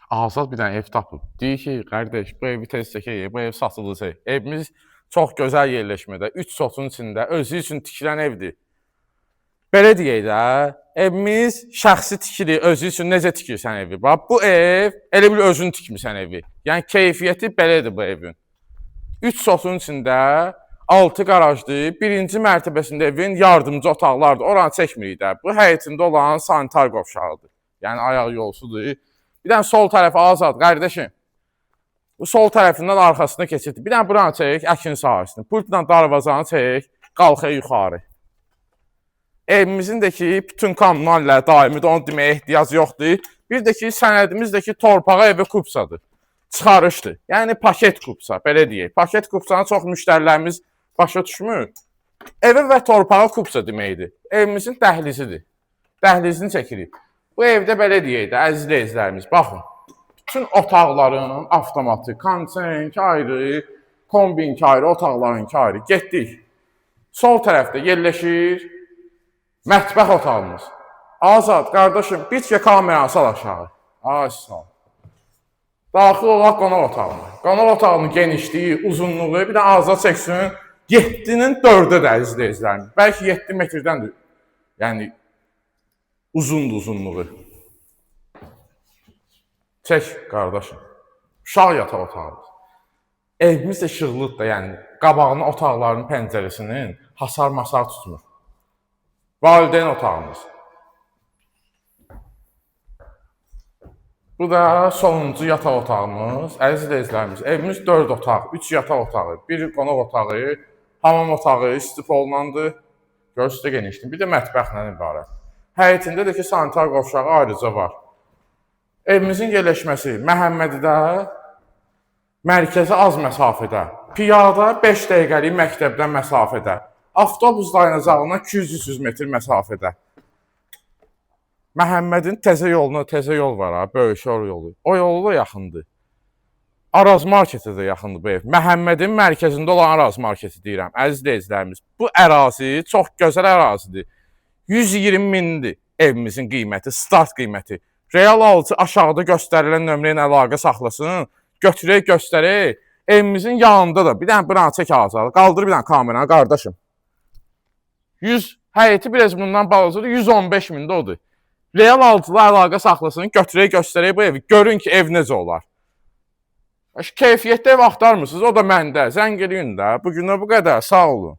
Azad bir dənə ev tapıb. Deyir ki, qardaş, bu evi tez çəkək, bu ev satılacaq. Evimiz çox gözəl yerləşmədə, 3 sotun içində, özü üçün tikilən evdir. Belə deyək də, evimiz şəxsi tikilir, özü üçün necə tikirsən evi? Bax, bu ev, elə bil özün tikmirsən evi. Yəni, keyfiyyəti belədir bu evin. 3 sotun içində, 6 qarajdır, birinci mərtəbəsində evin yardımcı otaqlardır. Oranı çəkmirik də. Bu, həyətində olan sanitar qovşağıdır. Yəni, ayaq yolsudur. Bir dənə sol tərəfi azad, qardaşım. Bu sol tərəfindən arxasına keçirdi. Bir dənə buranı çək, əkin sahəsini. Pultla darvazanı çək, qalxaya yuxarı. Evimizin də ki, bütün kommunallər daimidir, onu deməyə ehtiyac yoxdur. Bir də ki, sənədimiz də ki, torpağa evi kupsadır. Çıxarışdır. Yəni, paket kupsa, belə deyək. Paket kupsanı çox müştərilərimiz başa düşmür. Evə və torpağa kupsa deməkdir. Evimizin dəhlizidir. Dəhlizini çəkirik. Bu evdə belə deyək də, əziz izləyicilərimiz, baxın. Bütün otaqların avtomatı, kondisionerki ayrı, kombinki ayrı, otaqlarınki ayrı. Getdik. Sol tərəfdə yerləşir mətbəx otağımız. Azad, qardaşım, bitki kameranı sal aşağı. Ay, sağ ol. Daxil olaq qonaq otağına. Qonaq otağının genişliyi, uzunluğu, bir də azad çəksin 7-nin 4-də əziz izləyicilərimiz. Bəlkə 7 metrdən yəni uzundur uzunluğu. Çək, qardaşım. Uşaq yataq otağımız. Evimiz də işıqlıdır da, yəni qabağının otaqlarının pəncərəsinin hasar-masar tutmur. Valideyn otağımız. Bu da sonuncu yataq otağımız. Əziz izləyicilərimiz, evimiz 4 otaq, 3 yataq otağı, 1 qonaq otağı, hamam otağı, istifollandı. Görürsünüz də genişdir. Bir də mətbəxlə ibarət. Həyətində də ki, sanitar qovşağı ayrıca var. Evimizin yerləşməsi Məhəmmədidə, mərkəzi az məsafədə, piyada 5 dəqiqəlik məktəbdən məsafədə, avtobus dayanacağından 200-300 metr məsafədə. Məhəmmədin təzə yoluna təzə yol var ha, Böyükşor yolu. O yolu da yaxındır. Araz marketə də yaxındır bu ev. Məhəmmədin mərkəzində olan Araz marketi deyirəm. Əziz izləyicilərimiz, bu ərazi çox gözəl ərazidir. 120 mindir evimizin qiyməti, start qiyməti. Real alıcı aşağıda göstərilən nömrə ilə əlaqə saxlasın, götürək, göstərək. Evimizin yanında da bir dənə buranı çək azal. Qaldır bir dənə kameranı, qardaşım. 100, həyəti biraz bundan balacadır, 115 mində odur. Real alıcılar əlaqə saxlasın, götürək, göstərək bu evi. Görün ki, ev necə olar. Keyfiyyətli ev axtarmısınız, o da məndə. Zəng eləyin də. Bugünə bu qədər, sağ olun.